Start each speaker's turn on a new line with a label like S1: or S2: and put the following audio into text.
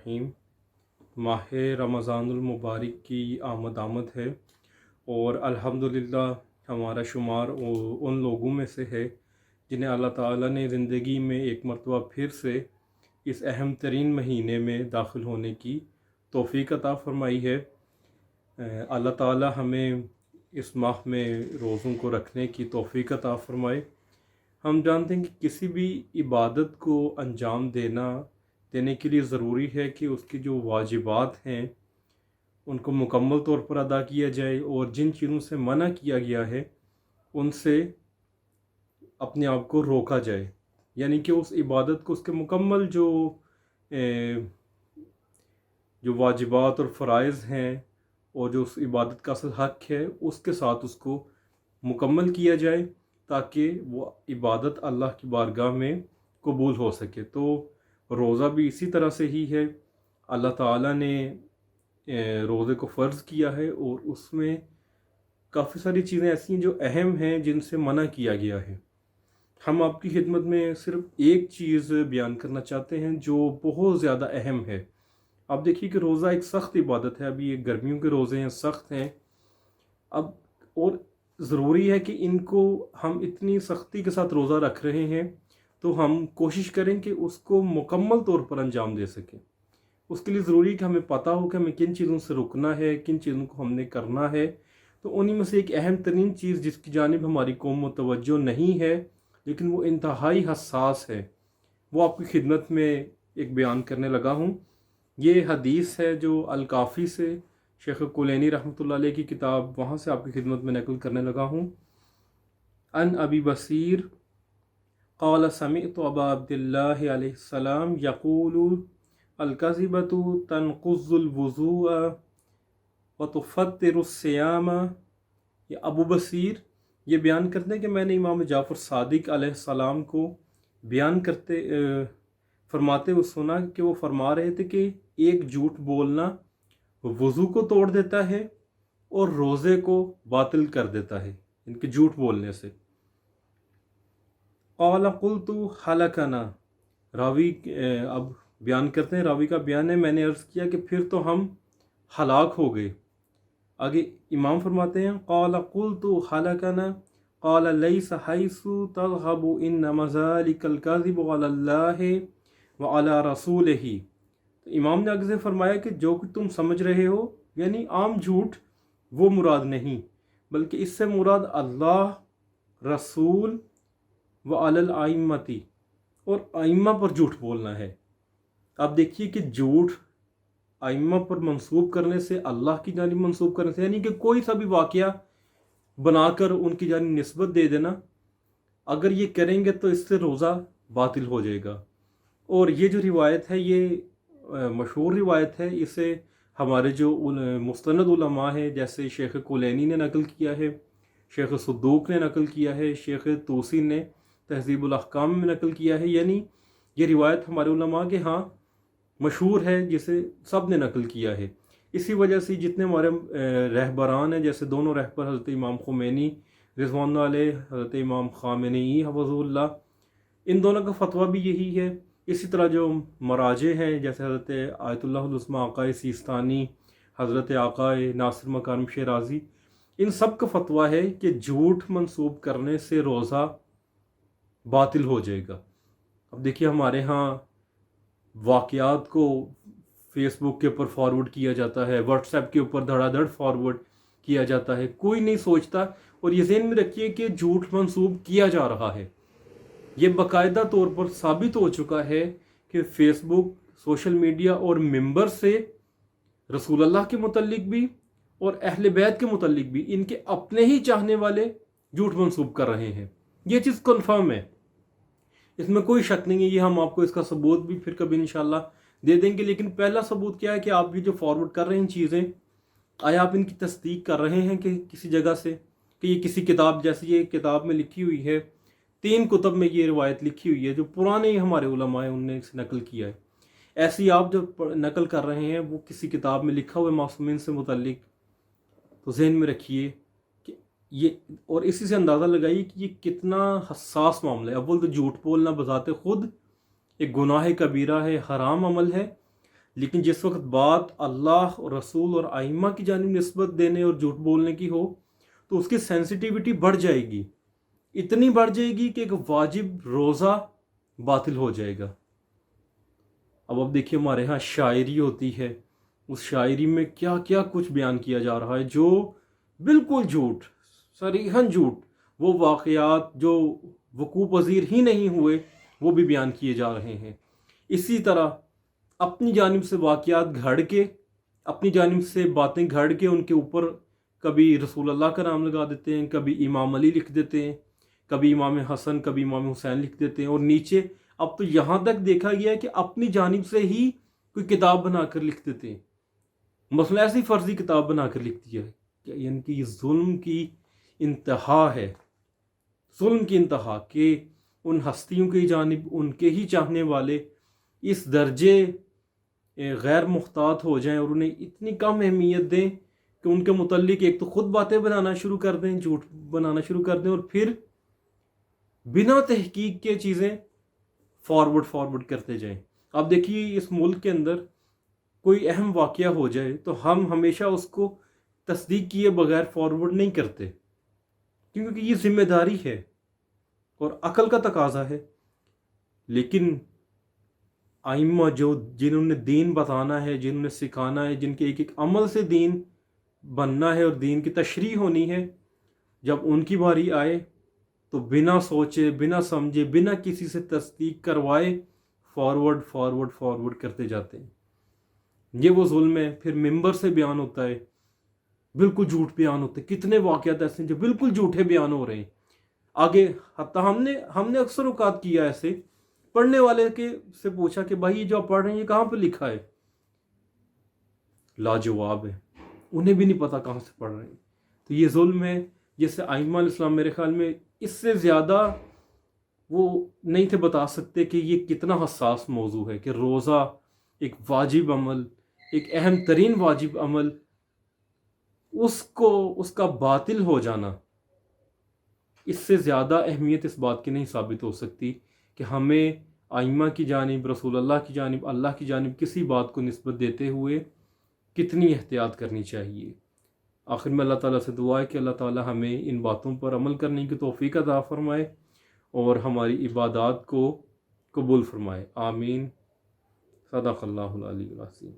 S1: الرحیم۔ ماہ رمضان المبارک کی آمد ہے اور الحمدللہ ہمارا شمار ان لوگوں میں سے ہے جنہیں اللہ تعالیٰ نے زندگی میں ایک مرتبہ پھر سے اس اہم ترین مہینے میں داخل ہونے کی توفیق عطا فرمائی ہے۔ اللہ تعالیٰ ہمیں اس ماہ میں روزوں کو رکھنے کی توفیق عطا فرمائے۔ ہم جانتے ہیں کہ کسی بھی عبادت کو انجام دینے کے لیے ضروری ہے کہ اس کی جو واجبات ہیں ان کو مکمل طور پر ادا کیا جائے، اور جن چیزوں سے منع کیا گیا ہے ان سے اپنے آپ کو روکا جائے، یعنی کہ اس عبادت کو اس کے مکمل جو واجبات اور فرائض ہیں اور جو اس عبادت کا اصل حق ہے اس کے ساتھ اس کو مکمل کیا جائے تاکہ وہ عبادت اللہ کی بارگاہ میں قبول ہو سکے۔ تو روزہ بھی اسی طرح سے ہی ہے۔ اللہ تعالیٰ نے روزے کو فرض کیا ہے اور اس میں کافی ساری چیزیں ایسی ہیں جو اہم ہیں جن سے منع کیا گیا ہے۔ ہم آپ کی خدمت میں صرف ایک چیز بیان کرنا چاہتے ہیں جو بہت زیادہ اہم ہے۔ آپ دیکھیے کہ روزہ ایک سخت عبادت ہے، ابھی یہ گرمیوں کے روزے ہیں، سخت ہیں، اب اور ضروری ہے کہ ان کو ہم اتنی سختی کے ساتھ روزہ رکھ رہے ہیں تو ہم کوشش کریں کہ اس کو مکمل طور پر انجام دے سکیں۔ اس کے لیے ضروری ہے کہ ہمیں پتہ ہو کہ ہمیں کن چیزوں سے رکنا ہے، کن چیزوں کو ہم نے کرنا ہے۔ تو انہی میں سے ایک اہم ترین چیز جس کی جانب ہماری قوم متوجہ نہیں ہے لیکن وہ انتہائی حساس ہے، وہ آپ کی خدمت میں ایک بیان کرنے لگا ہوں۔ یہ حدیث ہے جو الکافی سے شیخ کلینی رحمۃ اللہ علیہ کی کتاب، وہاں سے آپ کی خدمت میں نقل کرنے لگا ہوں۔ ان ابی بصیر قال سمعت ابا عبداللہ علیہ السلام یقول الکذبۃ تنقض الوضوء وتفطر الصیام۔ یہ ابو بصیر یہ بیان کرتے ہیں کہ میں نے امام جعفر صادق علیہ السلام کو بیان فرماتے ہوئے سنا کہ وہ فرما رہے تھے کہ ایک جھوٹ بولنا وضو کو توڑ دیتا ہے اور روزے کو باطل کر دیتا ہے ان کے جھوٹ بولنے سے۔ قال قلت ہلکنا، راوی اب بیان کرتے ہیں، راوی کا بیان ہے، میں نے عرض کیا کہ پھر تو ہم ہلاک ہو گئے۔ آگے امام فرماتے ہیں قال قلت ہلکنا قال لیس حیث تذهب انما ذلك الكذب علی اللہ وعلی رسولہ۔ امام نے آگے سے فرمایا کہ جو کچھ تم سمجھ رہے ہو یعنی عام جھوٹ وہ مراد نہیں، بلکہ اس سے مراد اللہ، رسول وعلی الائمۃ اور ائمہ پر جھوٹ بولنا ہے۔ آپ دیکھیے کہ جھوٹ ائمہ پر منسوب کرنے سے، اللہ کی جانب منسوب کرنے سے، یعنی کہ کوئی سا بھی واقعہ بنا کر ان کی جانب نسبت دے دینا، اگر یہ کریں گے تو اس سے روزہ باطل ہو جائے گا۔ اور یہ جو روایت ہے یہ مشہور روایت ہے، اسے ہمارے جو مستند علماء ہیں جیسے شیخ کلینی نے نقل کیا ہے، شیخ صدوق نے نقل کیا ہے، شیخ توسی نے تہذیب الاحکام میں نقل کیا ہے، یعنی یہ روایت ہمارے علماء کے ہاں مشہور ہے جسے سب نے نقل کیا ہے۔ اسی وجہ سے جتنے ہمارے رہبران ہیں، جیسے دونوں رہبر حضرت امام خمینی رضوان اللہ علیہ، حضرت امام خامنئی حفظہ اللہ، ان دونوں کا فتویٰ بھی یہی ہے۔ اسی طرح جو مراجع ہیں جیسے حضرت آیت اللہ العظمیٰ آقا سیستانی، حضرت آقا ناصر مکارم شیرازی، ان سب کا فتویٰ ہے کہ جھوٹ منسوب کرنے سے روزہ باطل ہو جائے گا۔ اب دیکھیے ہمارے ہاں واقعات کو فیس بک کے اوپر فارورڈ کیا جاتا ہے، واٹس ایپ کے اوپر دھڑا دھڑ فارورڈ کیا جاتا ہے، کوئی نہیں سوچتا، اور یہ ذہن میں رکھیے کہ جھوٹ منسوب کیا جا رہا ہے۔ یہ باقاعدہ طور پر ثابت ہو چکا ہے کہ فیس بک، سوشل میڈیا اور ممبر سے رسول اللہ کے متعلق بھی اور اہل بیت کے متعلق بھی ان کے اپنے ہی چاہنے والے جھوٹ منسوب کر رہے ہیں۔ یہ چیز کنفرم ہے، اس میں کوئی شک نہیں ہے۔ یہ ہم آپ کو اس کا ثبوت بھی پھر کبھی انشاءاللہ دے دیں گے، لیکن پہلا ثبوت کیا ہے کہ آپ یہ جو فارورڈ کر رہے ہیں چیزیں، آیا آپ ان کی تصدیق کر رہے ہیں کہ کسی جگہ سے، کہ یہ کسی کتاب، جیسے یہ کتاب میں لکھی ہوئی ہے، 3 کتب میں یہ روایت لکھی ہوئی ہے جو پرانے ہمارے علماء ہیں ان نے اسے نقل کیا ہے، ایسی آپ جو نقل کر رہے ہیں وہ کسی کتاب میں لکھا ہوا ہے معصومین سے متعلق، تو ذہن میں رکھیے کہ یہ، اور اسی سے اندازہ لگائیے کہ یہ کتنا حساس معاملہ ہے۔ اول تو جھوٹ بولنا بذات خود ایک گناہ کبیرہ ہے، حرام عمل ہے، لیکن جس وقت بات اللہ اور رسول اور ائمہ کی جانب نسبت دینے اور جھوٹ بولنے کی ہو تو اس کی سینسٹیوٹی بڑھ جائے گی، اتنی بڑھ جائے گی کہ ایک واجب روزہ باطل ہو جائے گا۔ اب دیکھیے ہمارے ہاں شاعری ہوتی ہے، اس شاعری میں کیا کیا کچھ بیان کیا جا رہا ہے جو بالکل جھوٹ، صریحاً جھوٹ، وہ واقعات جو وقوع پذیر ہی نہیں ہوئے وہ بھی بیان کیے جا رہے ہیں۔ اسی طرح اپنی جانب سے واقعات گھڑ کے، اپنی جانب سے باتیں گھڑ کے ان کے اوپر کبھی رسول اللہ کا نام لگا دیتے ہیں، کبھی امام علی لکھ دیتے ہیں، کبھی امام حسن، کبھی امام حسین لکھ دیتے ہیں، اور نیچے اب تو یہاں تک دیکھا گیا ہے کہ اپنی جانب سے ہی کوئی کتاب بنا کر لکھ دیتے ہیں، مثلا ایسی فرضی کتاب بنا کر لکھ دیا ہے، یعنی کہ یہ ظلم کی انتہا ہے، ظلم کی انتہا کہ ان ہستیوں کی جانب ان کے ہی چاہنے والے اس درجے غیر محتاط ہو جائیں اور انہیں اتنی کم اہمیت دیں کہ ان کے متعلق ایک تو خود باتیں بنانا شروع کر دیں، جھوٹ بنانا شروع کر دیں، اور پھر بنا تحقیق کے چیزیں فارورڈ کرتے جائیں۔ اب دیکھیے اس ملک کے اندر کوئی اہم واقعہ ہو جائے تو ہم ہمیشہ اس کو تصدیق کیے بغیر فارورڈ نہیں کرتے، کیونکہ یہ ذمہ داری ہے اور عقل کا تقاضا ہے۔ لیکن ائمہ جنہوں نے دین بتانا ہے، جنہوں نے سکھانا ہے، جن کے ایک ایک عمل سے دین بننا ہے اور دین کی تشریح ہونی ہے، جب ان کی باری آئے تو بنا سوچے، بنا سمجھے، بنا کسی سے تصدیق کروائے فارورڈ کرتے جاتے ہیں۔ یہ وہ ظلم ہے، پھر ممبر سے بیان ہوتا ہے، بالکل جھوٹ بیان ہوتے ہیں، کتنے واقعات ایسے ہیں جو بالکل جھوٹے بیان ہو رہے ہیں۔ آگے حتیٰ ہم نے اکثر اوقات کیا ایسے، پڑھنے والے سے پوچھا کہ بھائی یہ جو آپ پڑھ رہے ہیں یہ کہاں پہ لکھا ہے؟ لاجواب ہے، انہیں بھی نہیں پتا کہاں سے پڑھ رہے ہیں۔ تو یہ ظلم ہے جس سے ائمہ علیہ السلام میرے خیال میں اس سے زیادہ وہ نہیں تھے بتا سکتے کہ یہ کتنا حساس موضوع ہے کہ روزہ ایک واجب عمل، ایک اہم ترین واجب عمل، اس کا باطل ہو جانا، اس سے زیادہ اہمیت اس بات کی نہیں ثابت ہو سکتی کہ ہمیں ائمہ کی جانب، رسول اللہ کی جانب، اللہ کی جانب کسی بات کو نسبت دیتے ہوئے کتنی احتیاط کرنی چاہیے۔ آخر میں اللہ تعالیٰ سے دعا ہے کہ اللہ تعالیٰ ہمیں ان باتوں پر عمل کرنے کی توفیق عطا فرمائے اور ہماری عبادات کو قبول فرمائے، آمین۔ صدق اللہ العلی العظیم۔